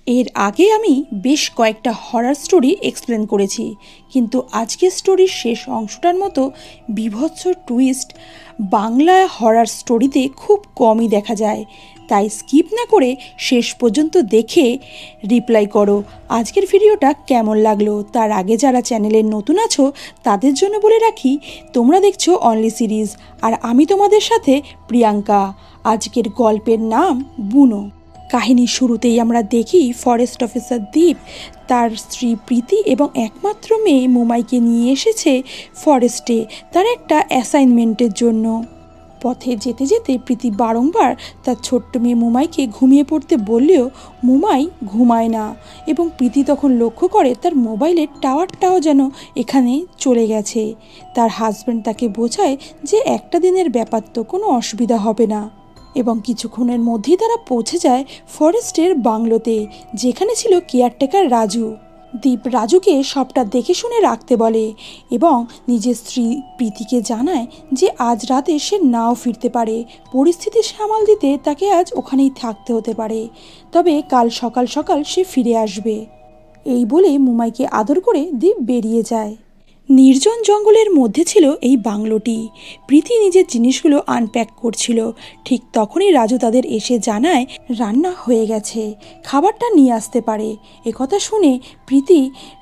এর আগে আমি বেশ কয়েকটা হরর স্টোরি এক্সপ্লেন করেছি, কিন্তু আজকের স্টোরির শেষ অংশটার মতো বীভৎস টুইস্ট বাংলা হরর স্টোরিতে খুব কমই দেখা যায়। তাই স্কিপ না করে শেষ পর্যন্ত দেখে রিপ্লাই করো আজকের ভিডিওটা কেমন লাগলো। তার আগে যারা চ্যানেলে নতুন আছো তাদের জন্য বলে রাখি, তোমরা দেখছো অনলি সিরিজ আর আমি তোমাদের সাথে প্রিয়াঙ্কা। আজকের গল্পের নাম বুনো। কাহিনীর শুরুতেই আমরা দেখি ফরেস্ট অফিসার দীপ তার স্ত্রী প্রীতি এবং একমাত্র মেয়ে মুমাইকে নিয়ে এসেছে ফরেস্টে তার একটা অ্যাসাইনমেন্টের জন্য। পথে যেতে যেতে প্রীতি বারংবার তার ছোট্ট মেয়ে মুমাইকে ঘুমিয়ে পড়তে বললেও মুমাই ঘুমায় না, এবং প্রীতি তখন লক্ষ্য করে তার মোবাইলের টাওয়ারটাও যেন এখানে চলে গেছে। তার হাজব্যান্ড তাকে বোঝায় যে একটা দিনের ব্যাপার, তো কোনো অসুবিধা হবে না, এবং কিছুক্ষণের মধ্যেই তারা পৌঁছে যায় ফরেস্টের বাংলোতে, যেখানে ছিল কেয়ারটেকার রাজু। দীপ রাজুকে সবটা দেখে শুনে রাখতে বলে এবং নিজের স্ত্রী প্রীতিকে জানায় যে আজ রাতে সে নাও ফিরতে পারে। পরিস্থিতি সামাল দিতে তাকে আজ ওখানেই থাকতে হতে পারে, তবে কাল সকাল সকাল সে ফিরে আসবে। এই বলে মুমাইকে আদর করে দীপ বেরিয়ে যায়। নির্জন জঙ্গলের মধ্যে ছিল এই বাংলোটি। প্রীতি নিজের জিনিসগুলো আনপ্যাক করছিল, ঠিক তখনই রাজু তাদের এসে জানায় রান্না হয়ে গেছে, খাবারটা নিয়ে আসতে পারে। একথা শুনে প্রীতি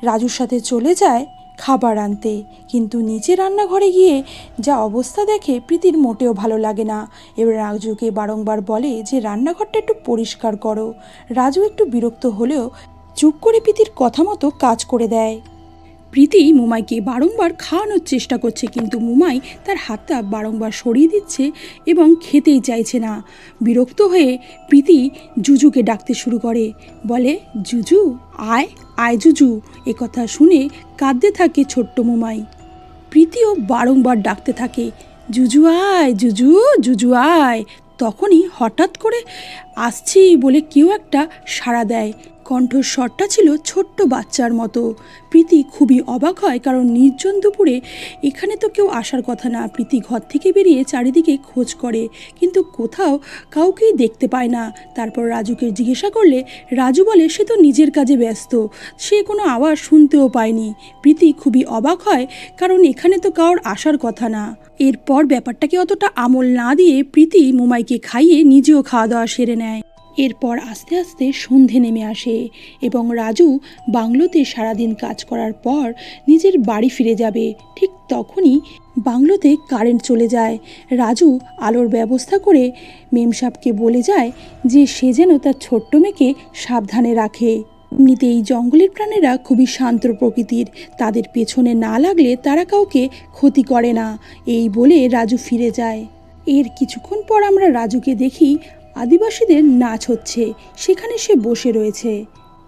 রাজুর সাথে চলে যায় খাবার আনতে, কিন্তু নিচে রান্নাঘরে গিয়ে যা অবস্থা দেখে প্রীতির মোটেও ভালো লাগে না। এবার রাজুকে বারংবার বলে যে রান্নাঘরটা একটু পরিষ্কার করো। রাজু একটু বিরক্ত হলেও চুপ করে প্রীতির কথা মতো কাজ করে দেয়। প্রীতি মুমাইকে বারংবার খাওয়ানোর চেষ্টা করছে, কিন্তু মুমাই তার হাতটা বারংবার সরিয়ে দিচ্ছে এবং খেতেই চাইছে না। বিরক্ত হয়ে প্রীতি জুজুকে ডাকতে শুরু করে, বলে জুজু আয় আয় জুজু। একথা শুনে কাঁদতে থাকে ছোট্ট মুমাই। প্রীতিও বারংবার ডাকতে থাকে, জুজু আয় জুজু, জুজু আয়। তখনই হঠাৎ করে আসছি বলে কেউ একটা সাড়া দেয়। কণ্ঠস্বরটা ছিল ছোট্ট বাচ্চার মতো। প্রীতি খুবই অবাক হয়, কারণ নির্জন দুপুরে এখানে তো কেউ আসার কথা না। প্রীতি ঘর থেকে বেরিয়ে চারিদিকে খোঁজ করে, কিন্তু কোথাও কাউকেই দেখতে পায় না। তারপর রাজুকে জিজ্ঞাসা করলে রাজু বলে সে তো নিজের কাজে ব্যস্ত, সে কোনো আওয়াজ শুনতেও পায়নি। প্রীতি খুবই অবাক হয়, কারণ এখানে তো কারোর আসার কথা না। এরপর ব্যাপারটাকে অতটা আমল না দিয়ে প্রীতি মুমাইকে খাইয়ে নিজেও খাওয়া দাওয়া সেরে নেয়। এরপর আস্তে আস্তে সন্ধে নেমে আসে এবং রাজু বাংলোতে সারাদিন কাজ করার পর নিজের বাড়ি ফিরে যাবে। ঠিক তখনই বাংলোতে কারেন্ট চলে যায়। রাজু আলোর ব্যবস্থা করে মেমসাবকে বলে যায় যে সে যেন তার ছোট্ট মেয়েকে সাবধানে রাখে। এমনিতে এই জঙ্গলের প্রাণীরা খুবই শান্ত প্রকৃতির, তাদের পেছনে না লাগলে তারা কাউকে ক্ষতি করে না। এই বলে রাজু ফিরে যায়। এর কিছুক্ষণ পর আমরা রাজুকে দেখি আদিবাসীদের নাচ হচ্ছে, সেখানে সে বসে রয়েছে।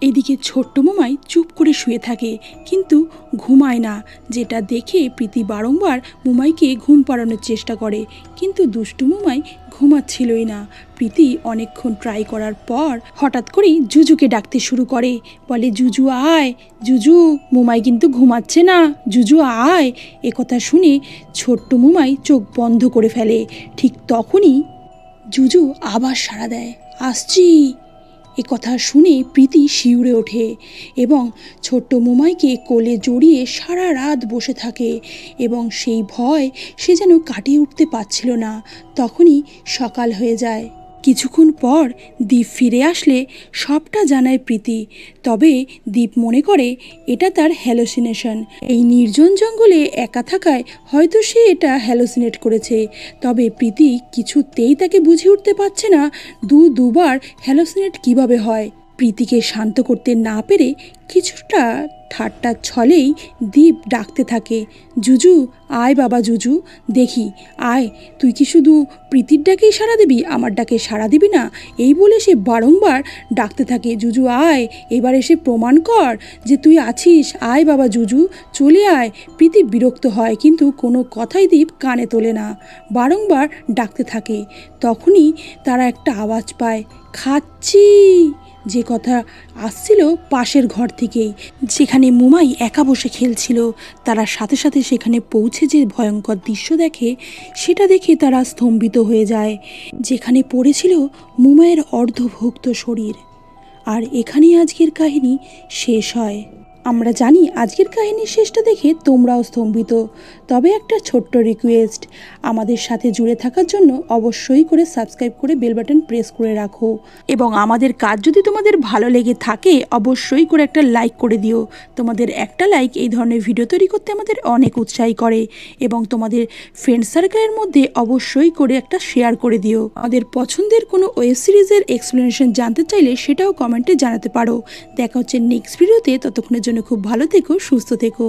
এদিকে ছোট্ট মুমাই চুপ করে শুয়ে থাকে, কিন্তু ঘুমায় না, যেটা দেখে প্রীতি বারংবার মুমাইকে ঘুম পাড়ানোর চেষ্টা করে, কিন্তু দুষ্টু মুমাই ঘুমাচ্ছিলই না। প্রীতি অনেকক্ষণ ট্রাই করার পর হঠাৎ করেই জুজুকে ডাকতে শুরু করে, বলে জুজু আয় জুজু, মুমাই কিন্তু ঘুমাচ্ছে না, জুজু আয়। একথা শুনে ছোট্ট মুমাই চোখ বন্ধ করে ফেলে। ঠিক তখনই জুজু আবার সাড়া দেয়, আসছি। কথা শুনে প্রীতি শিউরে ওঠে এবং ছোট্ট মুমাইকে কোলে জড়িয়ে সারা রাত বসে থাকে, এবং সেই ভয় সে যেন কাটিয়ে উঠতে পারছিল না। তখনই সকাল হয়ে যায়। কিছুক্ষণ পর দীপ ফিরে আসলে সবটা জানায় প্রীতি, তবে দীপ মনে করে এটা তার হ্যালোসিনেশন। এই নির্জন জঙ্গলে একা থাকায় হয়তো সে এটা হ্যালোসিনেট করেছে, তবে প্রীতি কিছুতেই তাকে বুঝে উঠতে পারছে না দুবার হ্যালোসিনেট কিভাবে হয়। প্রীতিকে শান্ত করতে না পেরে কিছুটা ঠাট্টার ছলেই দীপ ডাকতে থাকে, জুজু আয় বাবা জুজু, দেখি আয়, তুই কি শুধু প্রীতির ডাকেই সাড়া দিবি, আমার ডাকে সাড়া দিবি না? এই বলে সে বারংবার ডাকতে থাকে, জুজু আয়, এবার এসে প্রমাণ কর যে তুই আছিস, আয় বাবা জুজু, চলে আয়। প্রীতি বিরক্ত হয়, কিন্তু কোনো কথাই দীপ কানে তোলে না, বারংবার ডাকতে থাকে। তখনই তারা একটা আওয়াজ পায়, খাচ্ছি, যে কথা আসছিল পাশের ঘর থেকেই, যেখানে মুমাই একা বসে খেলছিল। তারা সাথে সাথে সেখানে পৌঁছে যে ভয়ঙ্কর দৃশ্য দেখে, সেটা দেখে তারা স্তম্ভিত হয়ে যায়। যেখানে পড়েছিল মুমাইয়ের অর্ধভুক্ত শরীর। আর এখানেই আজকের কাহিনী শেষ হয়। আমরা জানি আজকের কাহিনীর শেষটা দেখে তোমরাও স্তম্ভিত, তবে একটা ছোট্ট রিকোয়েস্ট, আমাদের সাথে জুড়ে থাকার জন্য অবশ্যই করে সাবস্ক্রাইব করে বেল বাটন প্রেস করে রাখো, এবং আমাদের কাজ যদি তোমাদের ভালো লেগে থাকে অবশ্যই করে একটা লাইক করে দিও। তোমাদের একটা লাইক এই ধরনের ভিডিও তৈরি করতে আমাদের অনেক উৎসাহী করে, এবং তোমাদের ফ্রেন্ড সার্কেলের মধ্যে অবশ্যই করে একটা শেয়ার করে দিও। আমাদের পছন্দের কোনো ওয়েব সিরিজের এক্সপ্লেনেশন জানতে চাইলে সেটাও কমেন্টে জানাতে পারো। দেখা হচ্ছে নেক্সট ভিডিওতে, ততক্ষণের জন্য খুব ভালো থেকো, সুস্থ থেকো।